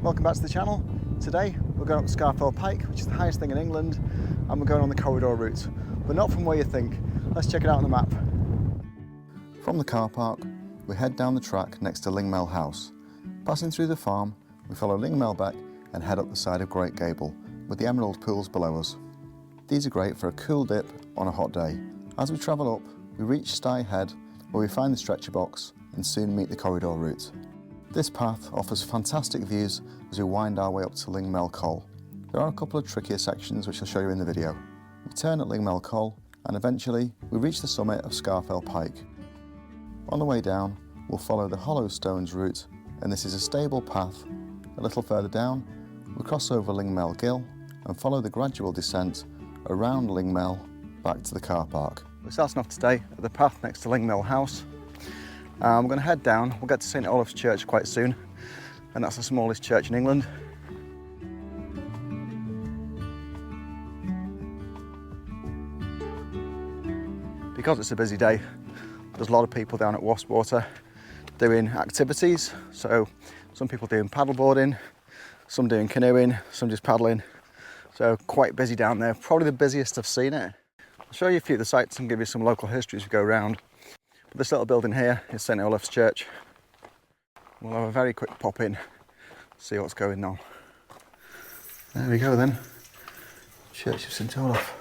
Welcome back to the channel. Today we're going up Scafell Pike, which is the highest thing in England, and we're going on the corridor route, but not from where you think. Let's check it out on the map. From the car park, we head down the track next to Lingmell House. Passing through the farm, we follow Lingmell Beck and head up the side of Great Gable, with the emerald pools below us. These are great for a cool dip on a hot day. As we travel up, we reach Sty Head, where we find the stretcher box and soon meet the corridor route. This path offers fantastic views as we wind our way up to Lingmell Col. There are a couple of trickier sections which I'll show you in the video. We turn at Lingmell Col and eventually we reach the summit of Scafell Pike. On the way down, we'll follow the Hollow Stones route, and this is a stable path. A little further down, we cross over Lingmell Gill and follow the gradual descent around Lingmell back to the car park. We're starting off today at the path next to Lingmell House. We're going to head down. We'll get to St Olaf's Church quite soon, and that's the smallest church in England. Because it's a busy day, there's a lot of people down at Water doing activities. So some people doing paddleboarding, some doing canoeing, some just paddling. So quite busy down there, probably the busiest I've seen it. I'll show you a few of the sites and give you some local history as we go around. But this little building here is St Olaf's Church. We'll have a very quick pop in, see what's going on. There we go then, Church of St Olaf.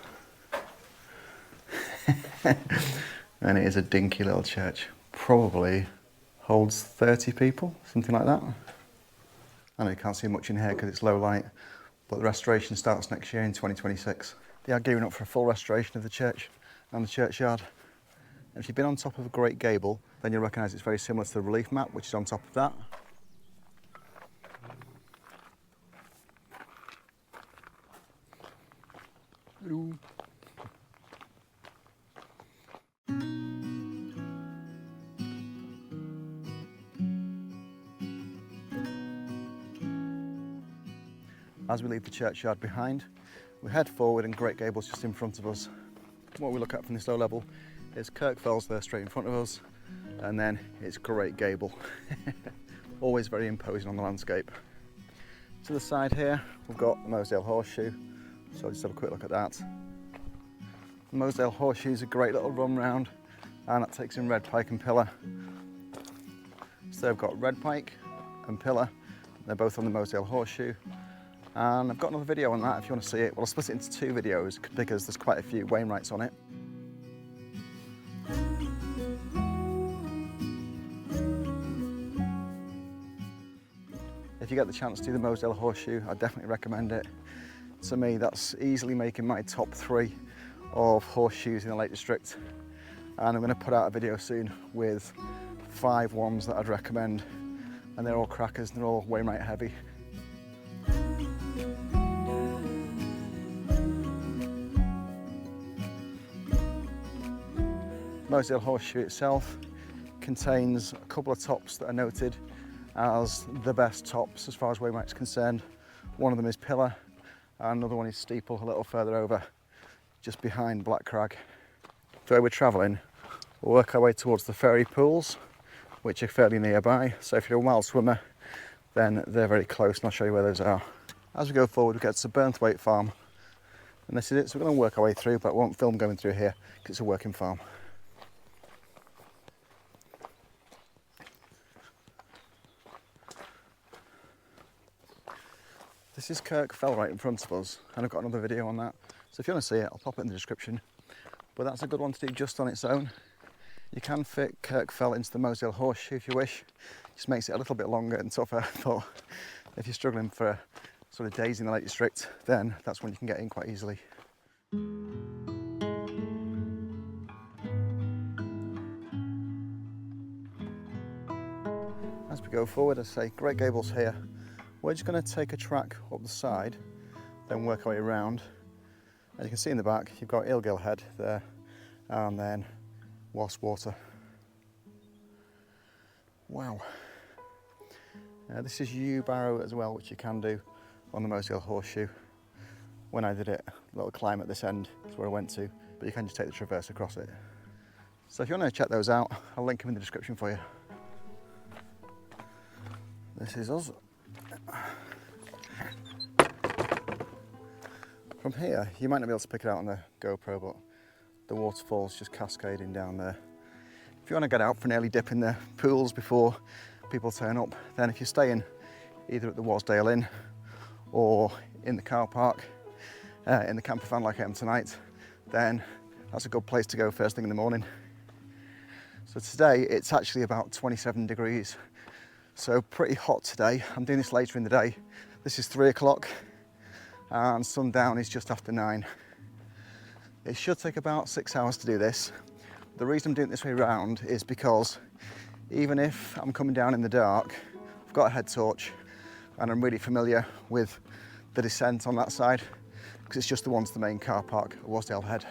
And it is a dinky little church, probably holds 30 people, something like that. I know you can't see much in here because it's low light, but the restoration starts next year in 2026. They are gearing up for a full restoration of the church and the churchyard. And if you've been on top of a Great Gable, then you'll recognise it's very similar to the relief map, which is on top of that. Hello. As we leave the churchyard behind, we head forward and Great Gable's just in front of us. What we look at from this low level is Kirkfell's there straight in front of us, and then it's Great Gable. Always very imposing on the landscape. To the side here, we've got the Mosedale Horseshoe, so I'll just have a quick look at that. The Mosedale Horseshoe is a great little run round, and that takes in Red Pike and Pillar. So I've got Red Pike and Pillar, they're both on the Mosedale Horseshoe. And I've got another video on that if you want to see it. Well, I'll split it into two videos because there's quite a few wainwrights on it. If you get the chance to do the Mosedale Horseshoe, I definitely recommend it. To me, that's easily making my top 3 of horseshoes in the Lake District. And I'm going to put out a video soon with 5 ones that I'd recommend. And they're all crackers, and they're all wainwright heavy. Mosedale Horseshoe itself contains a couple of tops that are noted as the best tops as far as wainwright's concerned. One of them is Pillar, and another one is Steeple, a little further over, just behind Black Crag. The way we're travelling, we'll work our way towards the fairy pools, which are fairly nearby. So if you're a wild swimmer, then they're very close, and I'll show you where those are. As we go forward, we get to Seathwaite farm, and this is it. So we're going to work our way through, but I won't film going through here because it's a working farm. This is Kirkfell right in front of us, and I've got another video on that. So if you want to see it, I'll pop it in the description. But that's a good one to do just on its own. You can fit Kirkfell into the Mosedale Horseshoe if you wish. Just makes it a little bit longer and tougher, but if you're struggling for sort of days in the Lake District, then that's when you can get in quite easily. As we go forward, I say Great Gable's here. We're just going to take a track up the side, then work our way around. As you can see in the back, you've got Lingmell Head there, and then Water. Wow. This is U-Barrow as well, which you can do on the Mosedale Horseshoe. When I did it, a little climb at this end is where I went to, but you can just take the traverse across it. So if you want to check those out, I'll link them in the description for you. This is us. From here, you might not be able to pick it out on the GoPro, but the waterfall's just cascading down there. If you want to get out for an early dip in the pools before people turn up, then if you're staying either at the Wasdale Inn or in the car park, in the camper van like I am tonight, then that's a good place to go first thing in the morning. So today it's actually about 27 degrees, so pretty hot today. I'm doing this later in the day. This is 3 o'clock and sundown is just after 9. It should take about 6 hours to do this. The reason I'm doing it this way around is because even if I'm coming down in the dark, I've got a head torch and I'm really familiar with the descent on that side because it's just the one to the main car park at Wasdale Head.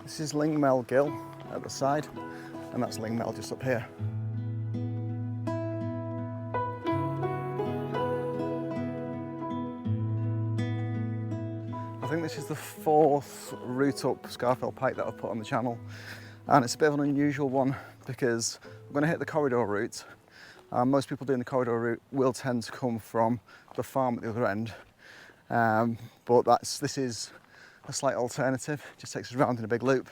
This is Lingmell Gill at the side, and that's Lingmell just up here. I think this is the 4th route up Scafell Pike that I've put on the channel, and it's a bit of an unusual one because I'm going to hit the corridor route. Most people doing the corridor route will tend to come from the farm at the other end, but this is a slight alternative. It just takes us around in a big loop.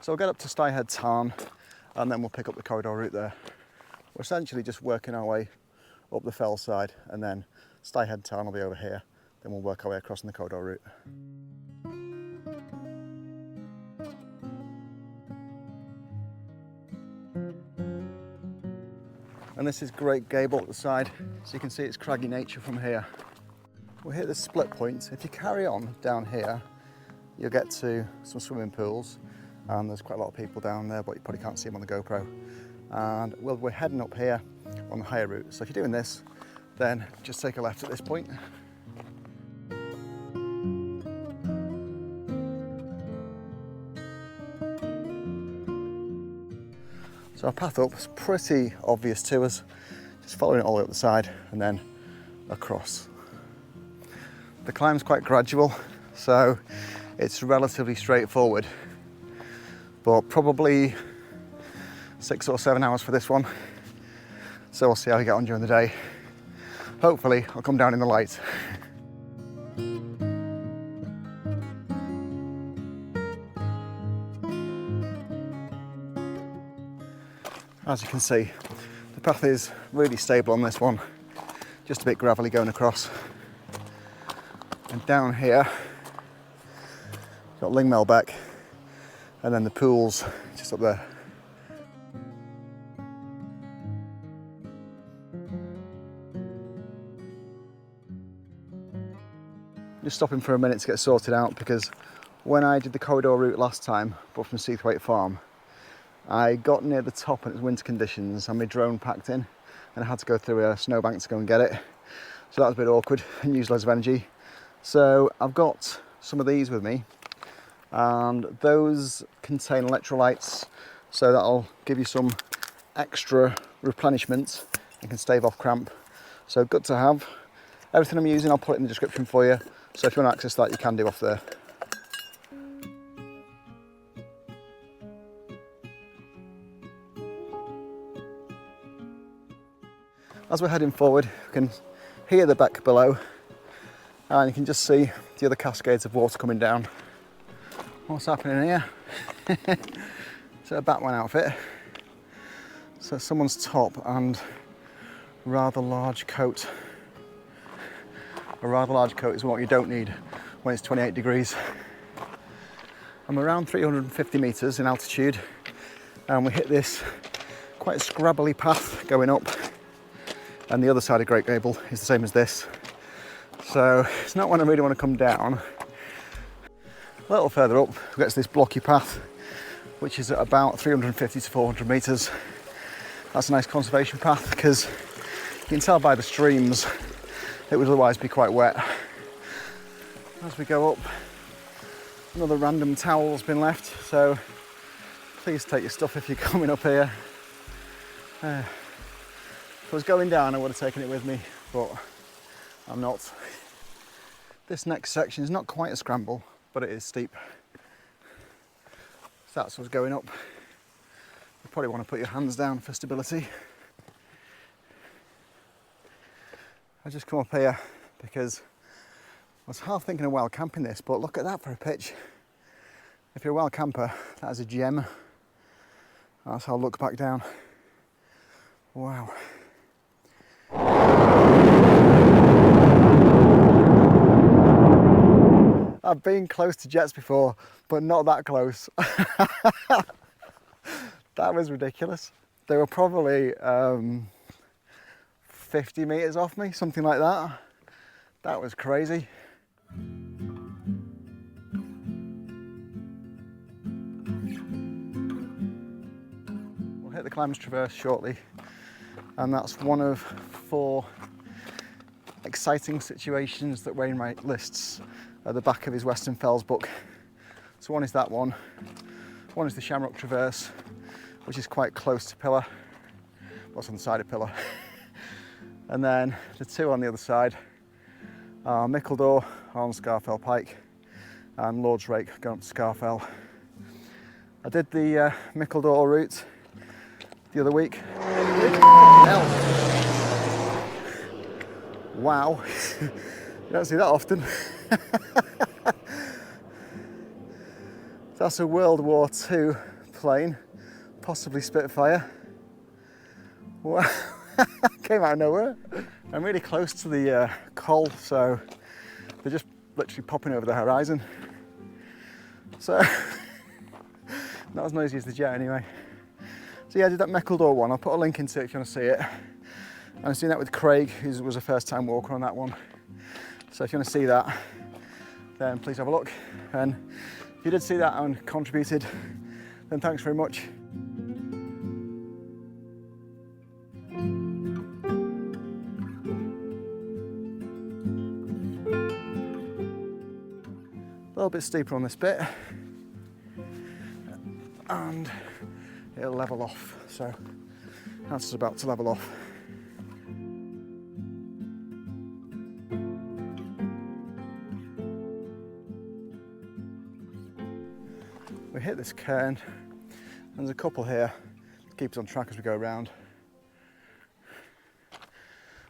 So we'll get up to Sty Head Tarn and then we'll pick up the corridor route there. We're essentially just working our way up the fell side, and then Sty Head Tarn will be over here. Then we'll work our way across on the corridor route. And this is Great Gable at the side, so you can see its craggy nature from here. We'll hit this split point. If you carry on down here, you'll get to some swimming pools, and there's quite a lot of people down there, but you probably can't see them on the GoPro. And we're heading up here on the higher route. So if you're doing this, then just take a left at this point. So our path up is pretty obvious to us, just following it all the way up the side and then across. The climb's quite gradual, so it's relatively straightforward, but probably 6 or 7 hours for this one. So we'll see how we get on during the day. Hopefully I'll come down in the light. As you can see, the path is really stable on this one, just a bit gravelly going across. And down here, got Lingmell Beck, and then the pools just up there. Just stopping for a minute to get sorted out, because when I did the corridor route last time, but from Seathwaite farm, I got near the top and it was winter conditions and my drone packed in and I had to go through a snowbank to go and get it. So that was a bit awkward and used loads of energy. So I've got some of these with me, and those contain electrolytes, so that'll give you some extra replenishment and can stave off cramp. So good to have. Everything I'm using I'll put it in the description for you, so if you want to access that you can do off there. As we're heading forward, you can hear the beck below, and you can just see the other cascades of water coming down. What's happening here? It's a Batman outfit. So someone's top and rather large coat. A rather large coat is what you don't need when it's 28 degrees. I'm around 350 metres in altitude, and we hit this quite a scrabbly path going up. And the other side of Great Gable is the same as this. So it's not when I really want to come down. A little further up, we get to this blocky path, which is at about 350 to 400 metres. That's a nice conservation path, because you can tell by the streams it would otherwise be quite wet. As we go up, another random towel's been left, so please take your stuff if you're coming up here. If I was going down, I would have taken it with me, but I'm not. This next section is not quite a scramble, but it is steep. So that's what's going up. You probably want to put your hands down for stability. I just come up here because I was half thinking of wild camping this, but look at that for a pitch. If you're a wild camper, that is a gem. That's how I look back down. Wow. I've been close to jets before, but not that close. That was ridiculous. They were probably 50 metres off me, something like that. That was crazy. We'll hit the Climbers Traverse shortly, and that's one of 4 exciting situations that Wainwright lists at the back of his Western Fells book. So one is that one is the Shamrock Traverse, which is quite close to Pillar, what's on the side of Pillar. And then the 2 on the other side are Mickledore on Scafell Pike and Lord's Rake going up to Scafell. I did the Mickledore route the other week. Wow, you don't see that often. That's a World War II plane, possibly Spitfire. Wow, came out of nowhere. I'm really close to the Col, so they're just literally popping over the horizon. So, not as noisy as the jet anyway. So yeah, I did that Mickledore one. I'll put a link into it if you want to see it. And I've seen that with Craig, who was a first-time walker on that one. So if you want to see that, then please have a look. And if you did see that and contributed, then thanks very much. A little bit steeper on this bit, and it'll level off. So that's about to level off. We hit this cairn, and there's a couple here to keep us on track as we go around.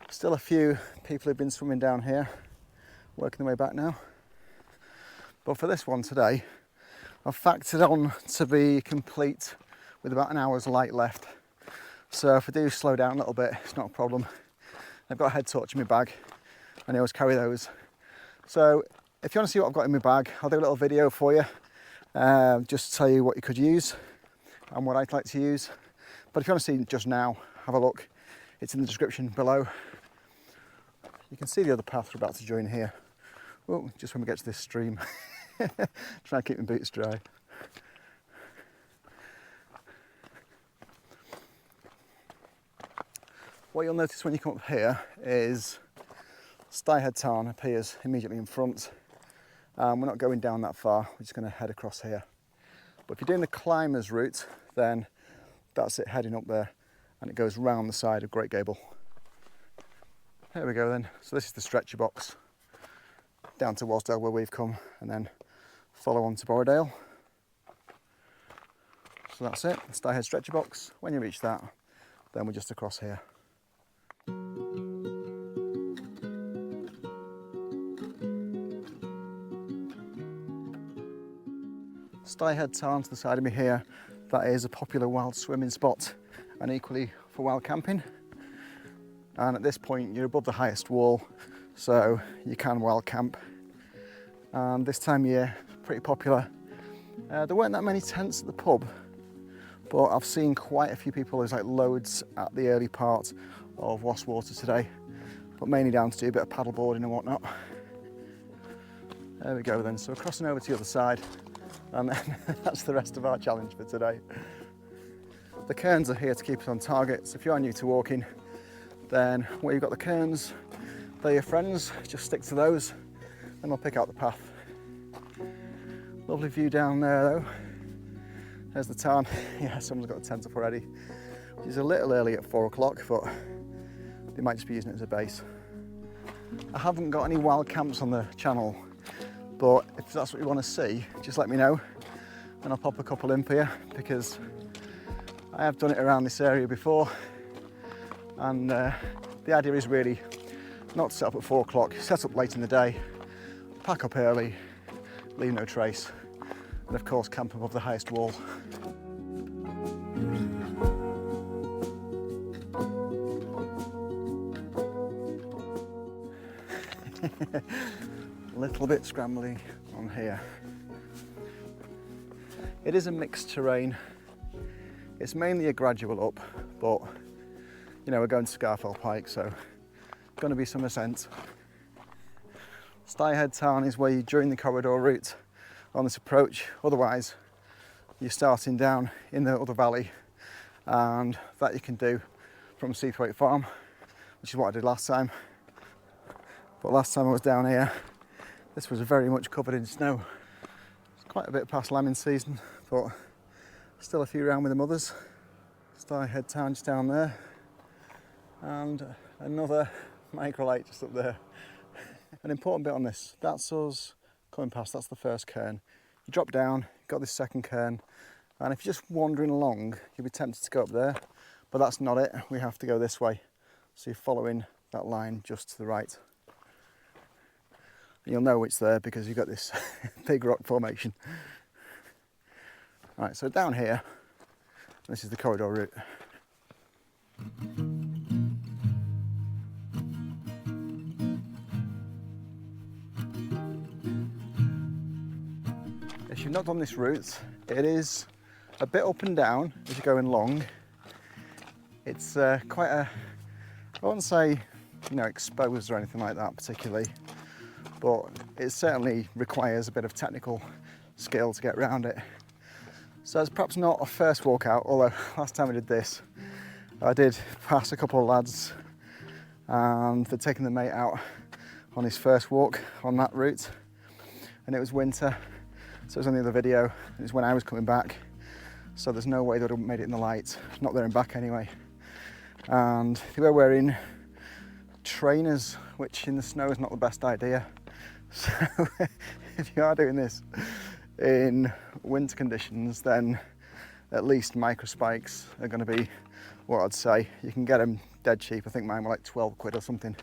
Still a few people who've been swimming down here, working their way back now. But for this one today, I've factored on to be complete with about an hour's light left. So if I do slow down a little bit, it's not a problem. I've got a head torch in my bag, and I always carry those. So if you want to see what I've got in my bag, I'll do a little video for you. Just to tell you what you could use and what I'd like to use. But if you want to see just now, have a look. It's in the description below. You can see the other path we're about to join here. Oh, just when we get to this stream. Try and keep my boots dry. What you'll notice when you come up here is Sty Head Tarn appears immediately in front. We're not going down that far, we're just going to head across here. But if you're doing the climbers route, then that's it heading up there, and it goes round the side of Great Gable. There we go then. So this is the stretcher box down to Wasdale where we've come, and then follow on to Borrowdale. So that's it, the Sty Head stretcher box. When you reach that, then we're just across here. Sty Head Tarn to the side of me here, that is a popular wild swimming spot and equally for wild camping. And at this point you're above the highest wall, so you can wild camp. And this time of year, pretty popular. There weren't that many tents at the pub, but I've seen quite a few people. There's like loads at the early part of Wastwater today, but mainly down to do a bit of paddle boarding and whatnot. There we go then, so we're crossing over to the other side, and then that's the rest of our challenge for today. The cairns are here to keep us on target, so if you are new to walking, then where you've got the cairns, they're your friends, just stick to those and they'll pick out the path. Lovely view down there though. There's the tarn. Yeah, someone's got a tent up already, which is a little early at 4 o'clock, but they might just be using it as a base. I haven't got any wild camps on the channel, but if that's what you want to see, just let me know and I'll pop a couple in for you, because I have done it around this area before, and the idea is really not to set up at 4 o'clock, set up late in the day, pack up early, leave no trace, and of course camp above the highest wall. A little bit scrambly on here. It is a mixed terrain. It's mainly a gradual up, but you know, we're going to Scafell Pike, so going to be some ascent. Sty Head town is where you join the corridor route on this approach. Otherwise, you're starting down in the other valley, and that you can do from Seathwaite farm, which is what I did last time. But last time I was down here, this was very much covered in snow. It's quite a bit past lambing season, but still a few around with the mothers. Sty Head town just down there, and another micro lake just up there. An important bit on this, that's us coming past, that's the first cairn. You drop down, got this second cairn, and if you're just wandering along, you'll be tempted to go up there, but that's not it, we have to go this way. So you're following that line just to the right. And you'll know it's there because you've got this big rock formation. Right, so down here, this is the corridor route. If you've not done this route, it is a bit up and down as you're going along. It's quite a, I wouldn't say, you know, exposed or anything like that particularly, but it certainly requires a bit of technical skill to get around it. So it's perhaps not a first walk out, although last time we did this, I did pass a couple of lads and they'd taken the mate out on his first walk on that route, and it was winter, so it was on the other video. It was when I was coming back, so there's no way they would have made it in the light, not there and back anyway. And they were wearing trainers, which in the snow is not the best idea. So if you are doing this in winter conditions, then at least micro spikes are going to be what I'd say. You can get them dead cheap. I think mine were like 12 quid or something.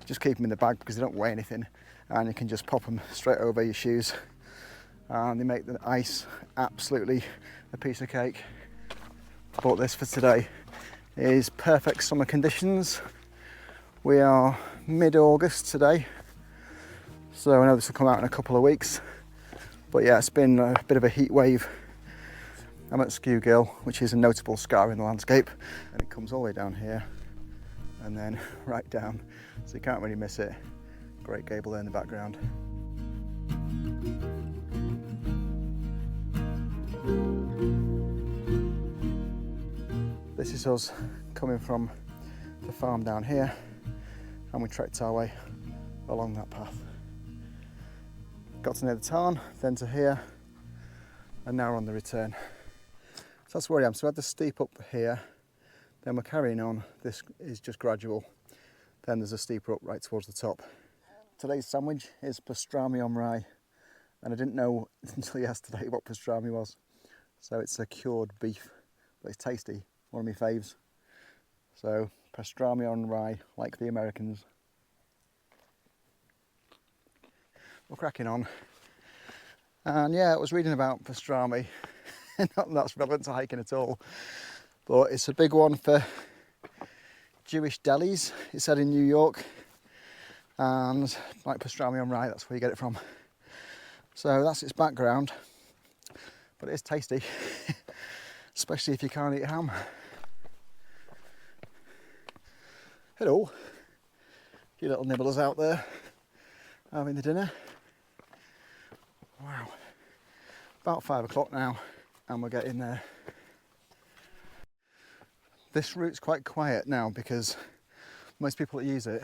Just keep them in the bag because they don't weigh anything, and you can just pop them straight over your shoes, and they make the ice absolutely a piece of cake. Bought this for today. It is perfect summer conditions. We are mid-August today, so I know this will come out in a couple of weeks. But yeah, it's been a bit of a heat wave. I'm at Great Gable, which is a notable scar in the landscape, and it comes all the way down here and then right down, so you can't really miss it. Great Gable there in the background. This is us coming from the farm down here, and we trekked our way along that path. Got to near the tarn, then to here, and now we're on the return. So that's where I am. So we had the steep up here, then we're carrying on. This is just gradual. Then there's a steeper up right towards the top. Today's sandwich is pastrami on rye, and I didn't know until yesterday what pastrami was. So it's a cured beef, but it's tasty, one of my faves. So pastrami on rye, like the Americans. We're cracking on. And yeah, I was reading about pastrami. Not that that's relevant to hiking at all, but it's a big one for Jewish delis, it said in New York, and like pastrami on rye, that's where you get it from. So that's its background, but it is tasty, especially if you can't eat ham. Hello, you little nibblers out there having the dinner. Wow, about 5 o'clock now, and we're getting there. This route's quite quiet now because most people that use it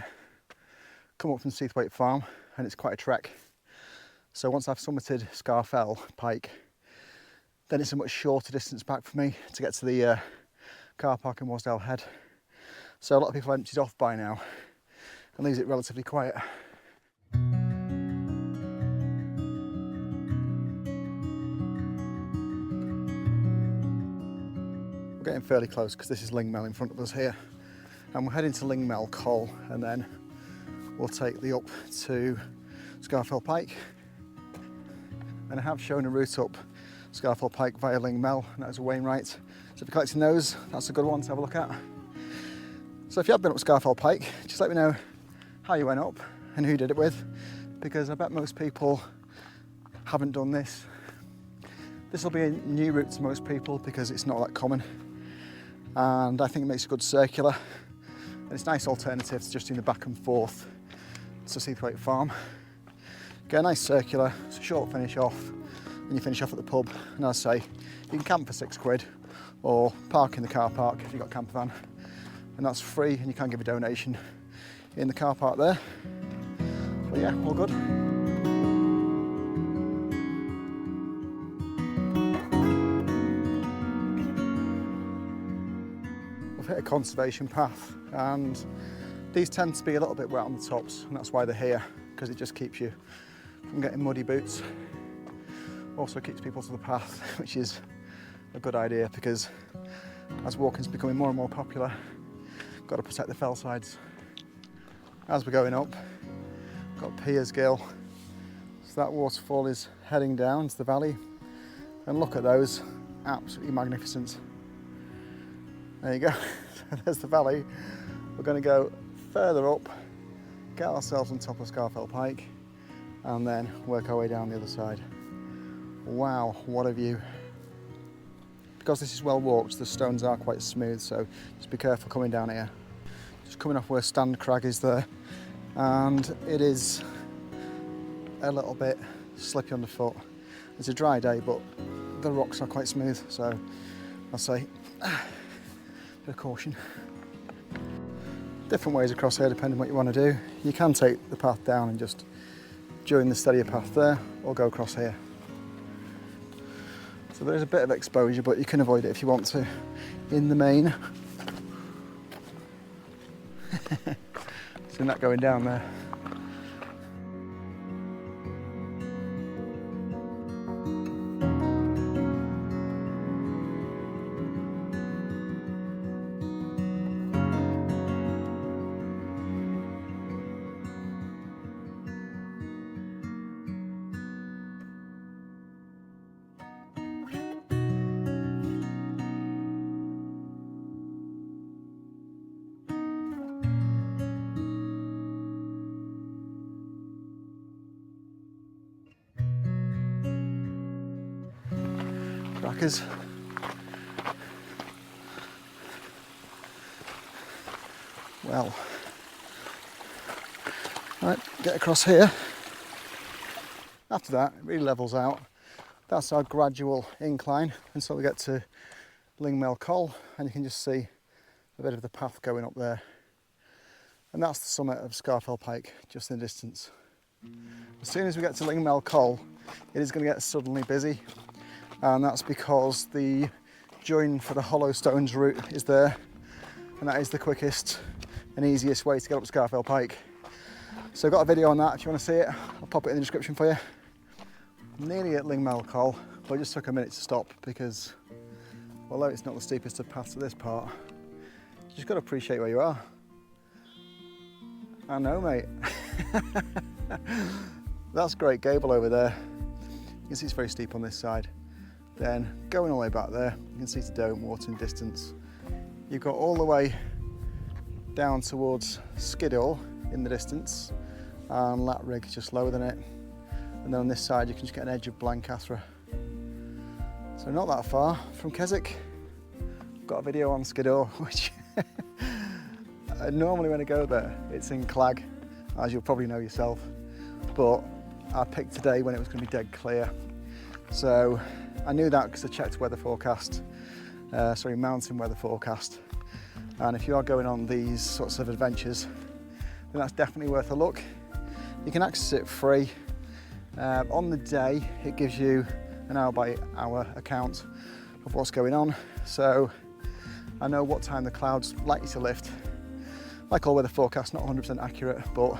come up from Seathwaite farm, and it's quite a trek. So once I've summited Scafell Pike, then it's a much shorter distance back for me to get to the car park in Sty Head. So a lot of people have emptied off by now and leaves it relatively quiet. We're getting fairly close because this is Lingmell in front of us here, and we're heading to Lingmell Col, and then we'll take the up to Scafell Pike, and I have shown a route up Scafell Pike via Lingmell, and that was a wainwright. So if you're collecting those, that's a good one to have a look at. So if you have been up Scafell Pike, just let me know how you went up and who you did it with, because I bet most people haven't done this. This will be a new route to most people because it's not that common, and I think it makes a good circular, and it's a nice alternative to just doing the back and forth to Seathwaite farm. Get a nice circular, it's a short finish off, and you finish off at the pub. And as I say, you can camp for £6 or park in the car park if you've got a camper van, and that's free, and you can give a donation in the car park there. But yeah, all good. We've hit a conservation path, and these tend to be a little bit wet on the tops, and that's why they're here, because it just keeps you from getting muddy boots. Also keeps people to the path, which is a good idea, because as walking's becoming more and more popular, got to protect the fell sides. As we're going up, got Great Gable, so that waterfall is heading down to the valley, and look at those, absolutely magnificent. There you go. So there's the valley. We're going to go further up, get ourselves on top of Scafell Pike, and then work our way down the other side. Wow, what a view. Because this is well walked, the stones are quite smooth, so just be careful coming down here. Just coming off where Stand Crag is there, and it is a little bit slippy underfoot. It's a dry day, but the rocks are quite smooth, so I'll say bit of caution. Different ways across here depending on what you want to do. You can take the path down and just join the steadier path there, or go across here. So there is a bit of exposure, but you can avoid it if you want to. In the main, seen that going down there. Crackers. Well, right, get across here. After that, it really levels out. That's our gradual incline until we get to Lingmell Col, and you can just see a bit of the path going up there. And that's the summit of Scafell Pike, just in the distance. As soon as we get to Lingmell Col, it is going to get suddenly busy. And that's because the join for the Hollow Stones route is there, and that is the quickest and easiest way to get up Scafell Pike. So I've got a video on that if you want to see it. I'll pop it in the description for you. Nearly at Lingmell Col, but it just took a minute to stop because although it's not the steepest of paths to this part, you just got to appreciate where you are. I know, mate. That's Great Gable over there. You can see it's very steep on this side. Then going all the way back there, you can see to Dome Water in distance. You've got all the way down towards Skiddaw in the distance, and Latrig just lower than it. And then on this side, you can just get an edge of Blancathra. So not that far from Keswick. I've got a video on Skiddaw, which normally when I go there, it's in Clag, as you'll probably know yourself. But I picked today when it was going to be dead clear. So I knew that because I checked weather forecast, mountain weather forecast. And if you are going on these sorts of adventures, then that's definitely worth a look. You can access it free. On the day, it gives you an hour by hour account of what's going on. So I know what time the clouds likely to lift. Like all weather forecasts, not 100% accurate, but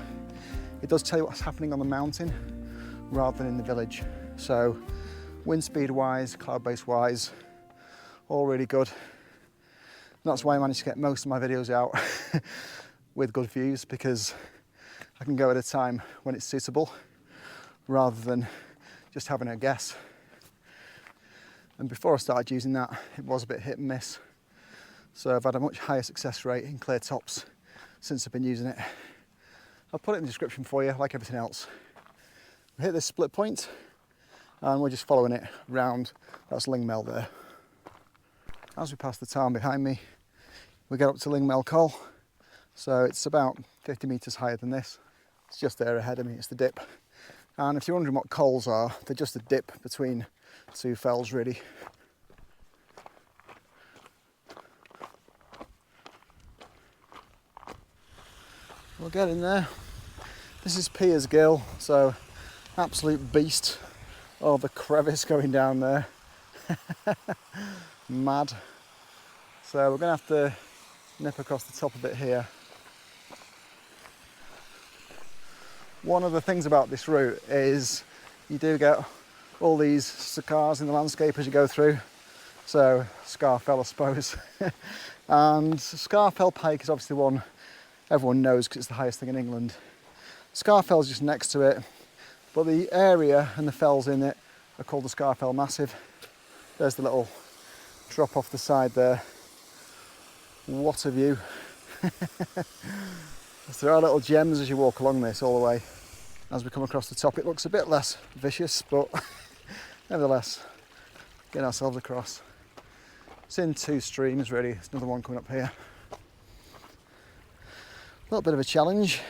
it does tell you what's happening on the mountain rather than in the village. So wind speed wise, cloud base wise, all really good. And that's why I managed to get most of my videos out with good views, because I can go at a time when it's suitable. rather than just having a guess. And before I started using that, it was a bit hit and miss. So I've had a much higher success rate in clear tops since I've been using it. I'll put it in the description for you, like everything else. We hit this split point and we're just following it round. That's Lingmell there. As we pass the town behind me, we get up to Lingmell Col. So it's about 50 metres higher than this. It's just there ahead of me, it's the dip. And if you're wondering what cols are, they're just a dip between two fells really. We'll get in there. This is Great Gable, so absolute beast. Oh, the crevice going down there. Mad. So we're going to have to nip across the top of it here. One of the things about this route is you do get all these scars in the landscape as you go through. So Scafell, I suppose. And Scafell Pike is obviously one everyone knows because it's the highest thing in England. Scafell's just next to it, but the area and the fells in it are called the Scafell Massive. There's the little drop off the side there. What a view. So there are little gems as you walk along this all the way. As we come across the top, it looks a bit less vicious, but nevertheless, getting ourselves across. It's in two streams really. There's another one coming up here. A little bit of a challenge.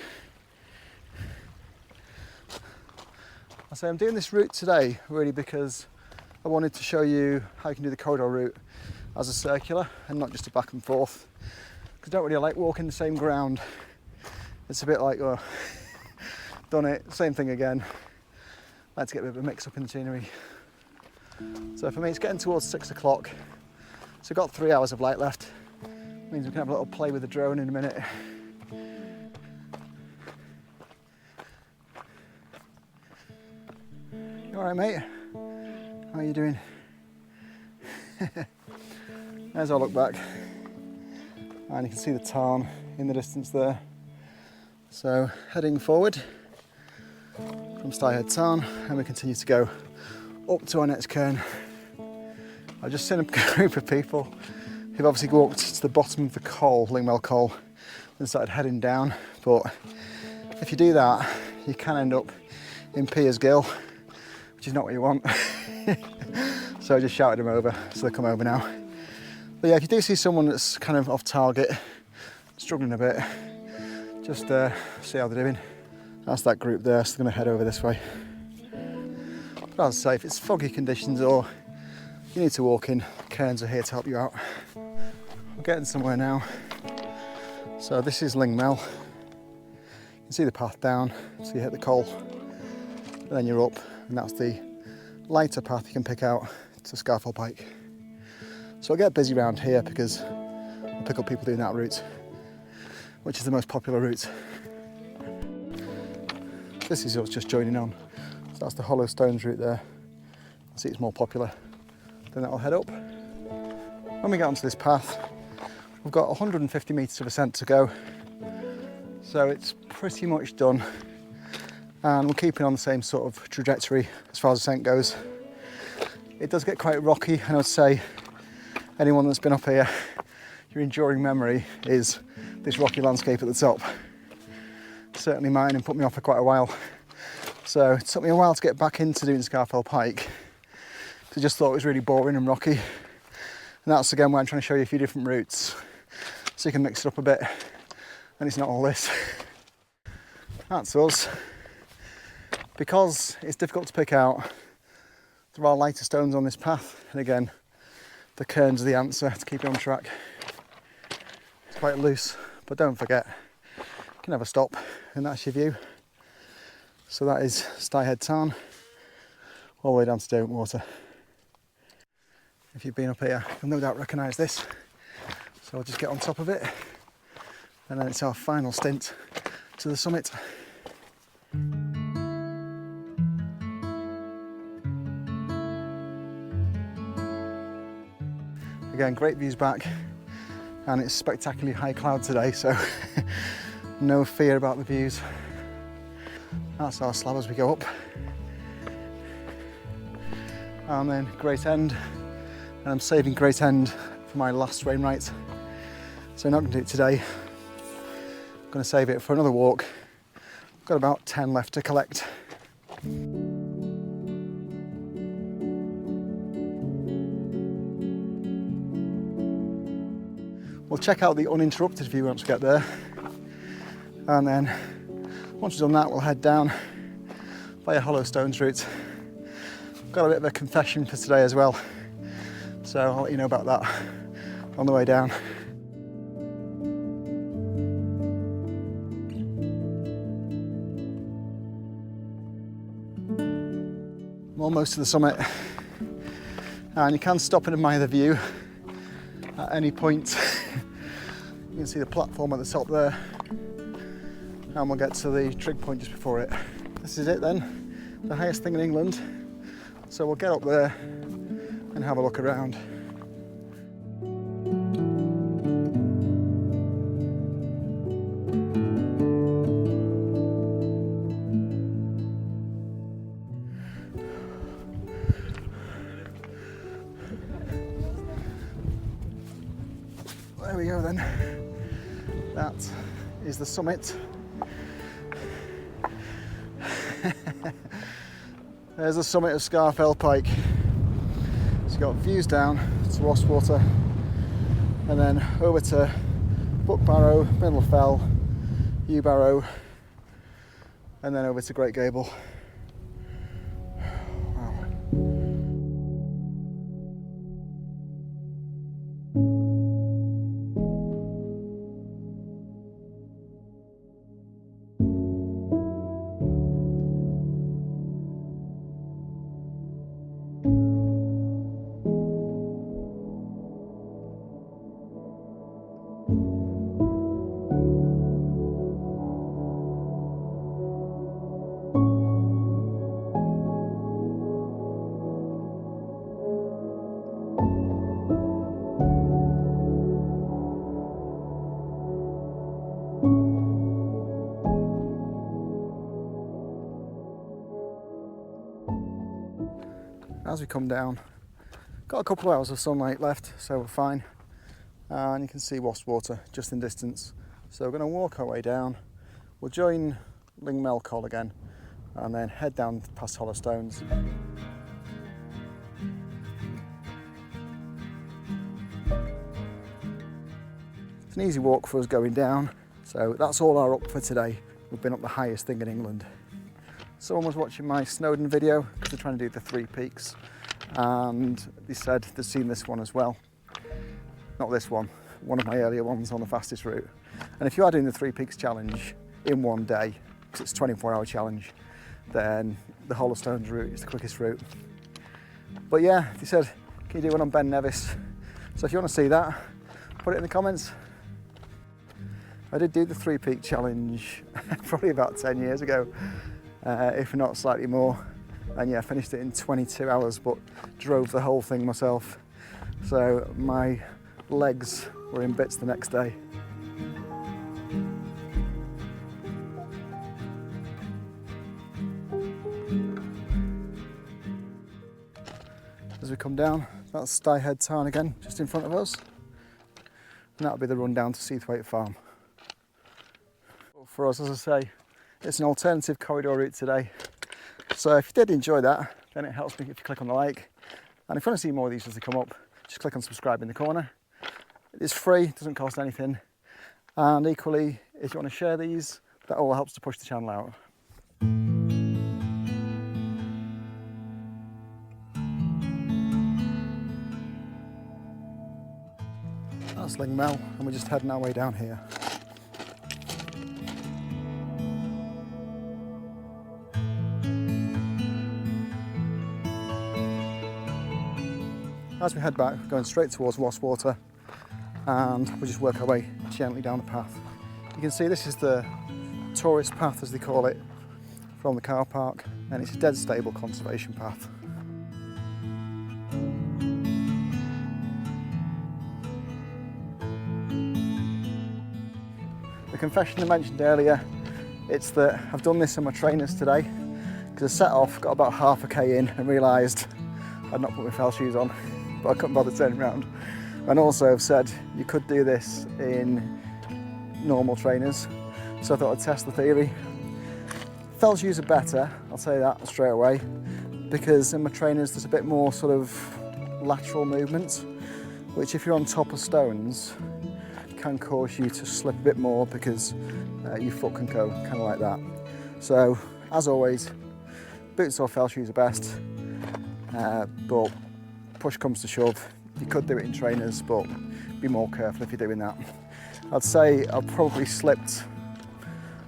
I say I'm doing this route today really because I wanted to show you how you can do the corridor route as a circular and not just a back and forth. Because I don't really like walking the same ground. It's a bit like, oh, done it, same thing again. I like to get a bit of a mix up in the scenery. So for me, it's getting towards 6 o'clock. So we've got 3 hours of light left. Means we can have a little play with the drone in a minute. You all right, mate? How are you doing? As I look back, and you can see the tarn in the distance there. So heading forward from Sty Head Tarn, and we continue to go up to our next cairn. I've just seen a group of people who've obviously walked to the bottom of the Col, Lingmell Col, and started heading down. But if you do that, you can end up in Great Gable, which is not what you want. So I just shouted them over, so they come over now. But yeah, if you do see someone that's kind of off target, struggling a bit, just see how they're doing. That's that group there, so they're going to head over this way. But as I say, if it's foggy conditions or you need to walk in, cairns are here to help you out. We're getting somewhere now. So this is Lingmell. You can see the path down, so you hit the Col, and then you're up, and that's the lighter path you can pick out to Scafell Pike. So I'll get busy around here because I'll pick up people doing that route, which is the most popular route. This is us just joining on. So that's the Hollow Stones route there. I see it's more popular. Then that'll head up. When we get onto this path, we've got 150 metres of ascent to go. So it's pretty much done. And we're keeping on the same sort of trajectory as far as ascent goes. It does get quite rocky, and I would say anyone that's been up here, your enduring memory is this rocky landscape at the top. Certainly mine, and put me off for quite a while. So it took me a while to get back into doing Scafell Pike, because I just thought it was really boring and rocky. And that's again why I'm trying to show you a few different routes, so you can mix it up a bit, and it's not all this. That's us. Because it's difficult to pick out, there are lighter stones on this path, and again, the cairns are the answer to keep you on track. It's quite loose, but don't forget, you can have a stop, and that's your view. So that is Sty Head Tarn, all the way down to Derwentwater. If you've been up here, you'll no doubt recognise this. So I'll just get on top of it, and then it's our final stint to the summit. Again, great views back, and it's spectacularly high cloud today, so no fear about the views. That's our slab as we go up. and then Great End, and I'm saving Great End for my last wainwright. So I'm not going to do it today. I'm going to save it for another walk. I've got about 10 left to collect. We'll check out the uninterrupted view once we get there, and then once we've done that, we'll head down via Hollow Stones route. I've got a bit of a confession for today as well, so I'll let you know about that on the way down. I'm almost to the summit, and you can stop and admire the view at any point. You can see the platform at the top there, and we'll get to the trig point just before it. This is it then, the highest thing in England. So we'll get up there and have a look around. There we go then. That is the summit. There's the summit of Scafell Pike. It's got views down to Wastwater, and then over to Buckbarrow, Middle Fell, Ewbarrow, and then over to Great Gable. Wow. As we come down, got a couple of hours of sunlight left, so we're fine. And you can see Wastwater just in distance. So we're going to walk our way down. We'll join Lingmell Col again, and then head down past Hollow Stones. It's an easy walk for us going down, so that's all our up for today. We've been up the highest thing in England. Someone was watching my Snowdon video because they're trying to do the 3 peaks, and they said they've seen this one as well. Not this one, one of my earlier ones on the fastest route. And if you are doing the 3 peaks challenge in one day, because it's a 24-hour challenge, then the Hollow Stones route is the quickest route. But yeah, they said, can you do one on Ben Nevis? So if you want to see that, put it in the comments. I did do the 3 peak challenge probably about 10 years ago. If not slightly more, and yeah, finished it in 22 hours, but drove the whole thing myself, so my legs were in bits the next day. As we come down, that's Sty Head town again, just in front of us, and that'll be the run down to Seathwaite farm. For us, as I say, it's an alternative corridor route today. So if you did enjoy that, then it helps me if you click on the like. And if you want to see more of these as they come up, just click on subscribe in the corner. It's free, it doesn't cost anything. And equally, if you want to share these, that all helps to push the channel out. That's Lingmell, and we're just heading our way down here. As we head back, we're going straight towards Wastwater, and we'll just work our way gently down the path. You can see this is the tourist path, as they call it, from the car park, and it's a dead stable conservation path. The confession I mentioned earlier, it's that I've done this in my trainers today, because I set off, got about half a K in and realised I'd not put my fell shoes on, but I couldn't bother turning around. And also I've said you could do this in normal trainers, so I thought I'd test the theory. Fell shoes are better, I'll say that straight away, because in my trainers there's a bit more sort of lateral movement, which if you're on top of stones can cause you to slip a bit more because your foot can go kind of like that. So as always, boots or fell shoes are best, but push comes to shove, you could do it in trainers, but be more careful if you're doing that. I'd say I've probably slipped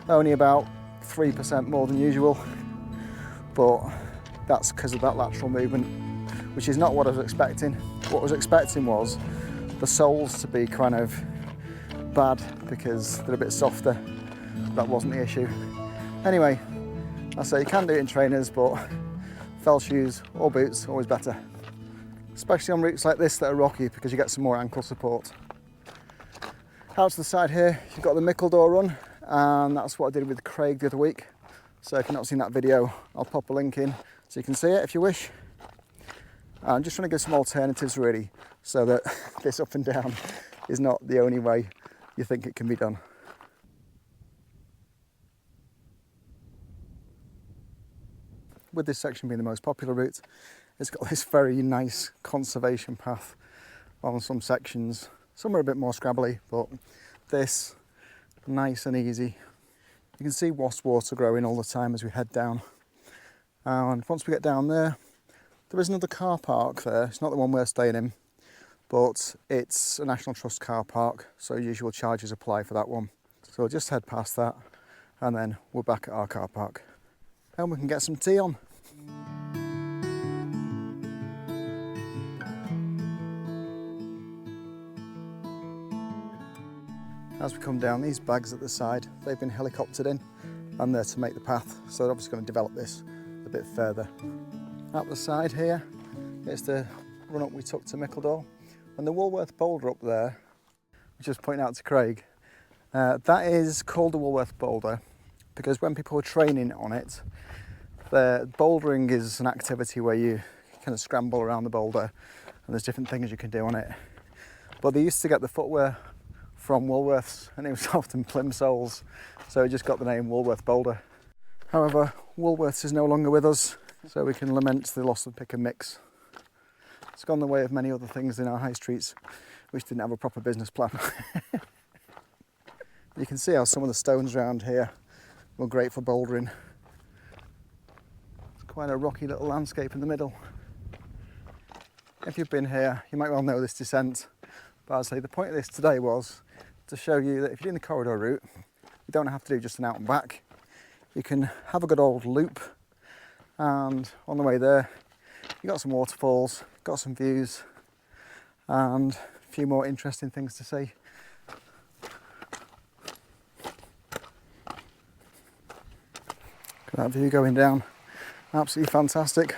only about 3% more than usual, but that's because of that lateral movement, which is not what I was expecting. What I was expecting was the soles to be kind of bad because they're a bit softer. That wasn't the issue. Anyway, I say you can do it in trainers, but fell shoes or boots, always better. Especially on routes like this that are rocky, because you get some more ankle support. Out to the side here, you've got the Mickledore run, and that's what I did with Craig the other week. So if you've not seen that video, I'll pop a link in so you can see it if you wish. I'm just trying to give some alternatives really, so that this up and down is not the only way you think it can be done. With this section being the most popular route, it's got this very nice conservation path on some sections. Some are a bit more scrabbly, but this, nice and easy. You can see wasp water growing all the time as we head down. And once we get down there, there is another car park there. It's not the one we're staying in, but it's a National Trust car park, so usual charges apply for that one. So we'll just head past that, and then we're back at our car park. And we can get some tea on. As we come down, these bags at the side, they've been helicoptered in and they're to make the path, so they're obviously going to develop this a bit further. Up the side here, it's the run up we took to Mickledore, and the Woolworth boulder up there, which I was pointing out to Craig, that is called the Woolworth boulder because when people are training on it, the bouldering is an activity where you kind of scramble around the boulder and there's different things you can do on it. But they used to get the footwear from Woolworths, and it was often plimsolls, so it just got the name Woolworth Boulder. However, Woolworths is no longer with us, so we can lament the loss of pick and mix. It's gone the way of many other things in our high streets, which didn't have a proper business plan. You can see how some of the stones around here were great for bouldering. It's quite a rocky little landscape in the middle. If you've been here, you might well know this descent, but I'd say the point of this today was to show you that if you're doing the corridor route, you don't have to do just an out and back. You can have a good old loop, and on the way there you've got some waterfalls, got some views, and a few more interesting things to see. Look at that view going down, absolutely fantastic.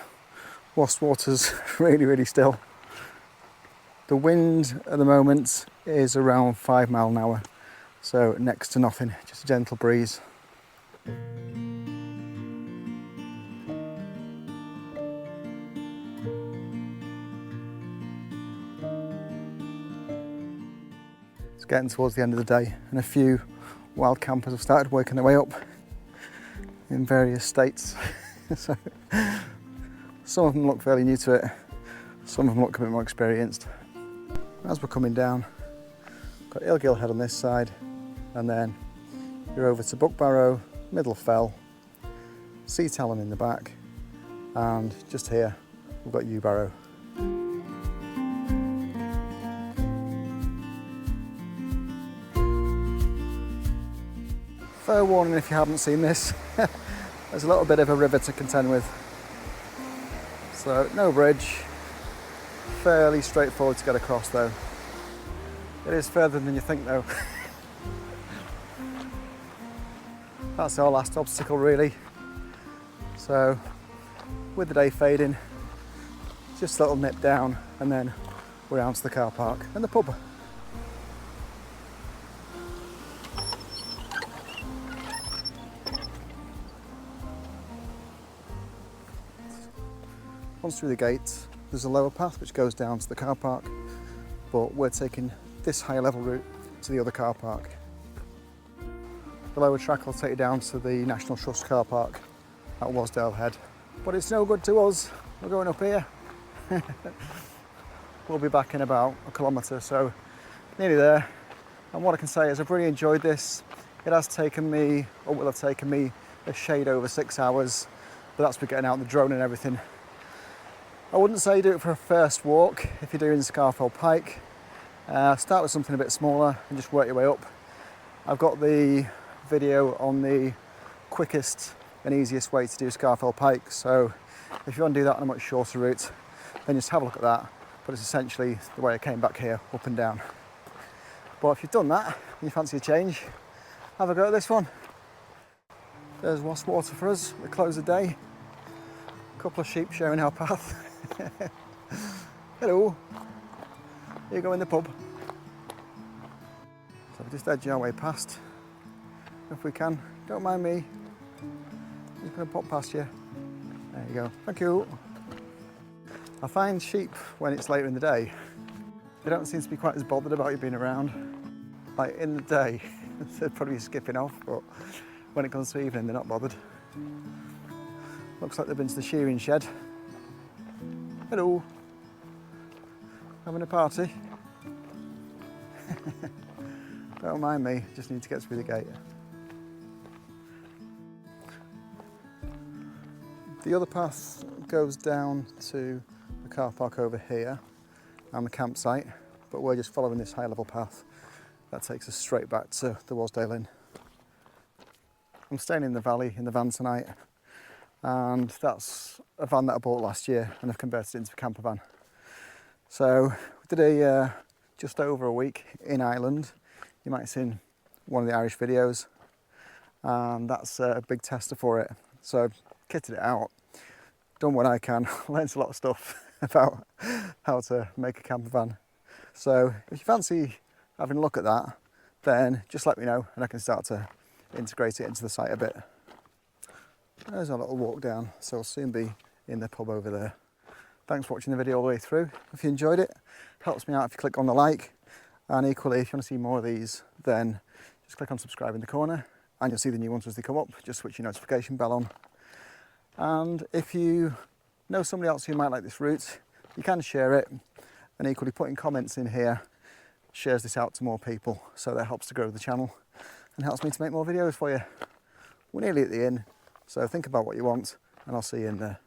Wasp water's really, really still. The wind at the moment is around 5 miles an hour, so next to nothing, just a gentle breeze. It's getting towards the end of the day, and a few wild campers have started working their way up in various states. So, some of them look fairly new to it, some of them look a bit more experienced. As we're coming down, got Ilgill Head on this side, and then you're over to Buckbarrow, Middle Fell, Sea Talon in the back, and just here we've got Ewbarrow. Fair warning if you haven't seen this, there's a little bit of a river to contend with. So no bridge, fairly straightforward to get across though. It is further than you think though. That's our last obstacle really. So with the day fading, just a little nip down and then we're out to the car park and the pub. Once through the gates, there's a lower path which goes down to the car park, but we're taking this higher level route to the other car park. The lower track will take you down to the National Trust car park at Wasdale Head. But it's no good to us, we're going up here. We'll be back in about a kilometre, so nearly there. And what I can say is I've really enjoyed this. It has taken me, or will have taken me, a shade over 6 hours, but that's for getting out the drone and everything. I wouldn't say do it for a first walk if you're doing Scafell Pike. Start with something a bit smaller and just work your way up. I've got the video on the quickest and easiest way to do Scafell Pike, so if you want to do that on a much shorter route, then just have a look at that. But it's essentially the way I came back here, up and down. But if you've done that and you fancy a change, have a go at this one. There's Waswater for us at the close of the day. A couple of sheep sharing our path. Hello. Here you go in the pub. So we're just edging our way past, if we can. Don't mind me. I'm just going to pop past you. There you go. Thank you. I find sheep when it's later in the day, they don't seem to be quite as bothered about you being around. Like in the day, they're probably skipping off, but when it comes to evening, they're not bothered. Looks like they've been to the shearing shed. Hello. Having a party? Don't mind me, just need to get through the gate. The other path goes down to the car park over here and the campsite, but we're just following this high level path that takes us straight back to the Wasdale Inn. I'm staying in the valley in the van tonight, and that's a van that I bought last year and I've converted it into a camper van. So we did just over a week in Ireland. You might have seen one of the Irish videos, and that's a big tester for it. So I've kitted it out, done what I can, learnt a lot of stuff about how to make a camper van. So if you fancy having a look at that, then just let me know and I can start to integrate it into the site a bit. There's our little walk down, so I'll soon be in the pub over there. Thanks for watching the video all the way through. If you enjoyed it, helps me out if you click on the like, and equally if you want to see more of these, then just click on subscribe in the corner and you'll see the new ones as they come up. Just switch your notification bell on. And if you know somebody else who might like this route, you can share it, and equally putting comments in here shares this out to more people, so that helps to grow the channel and helps me to make more videos for you. We're nearly at the inn, so think about what you want and I'll see you in there.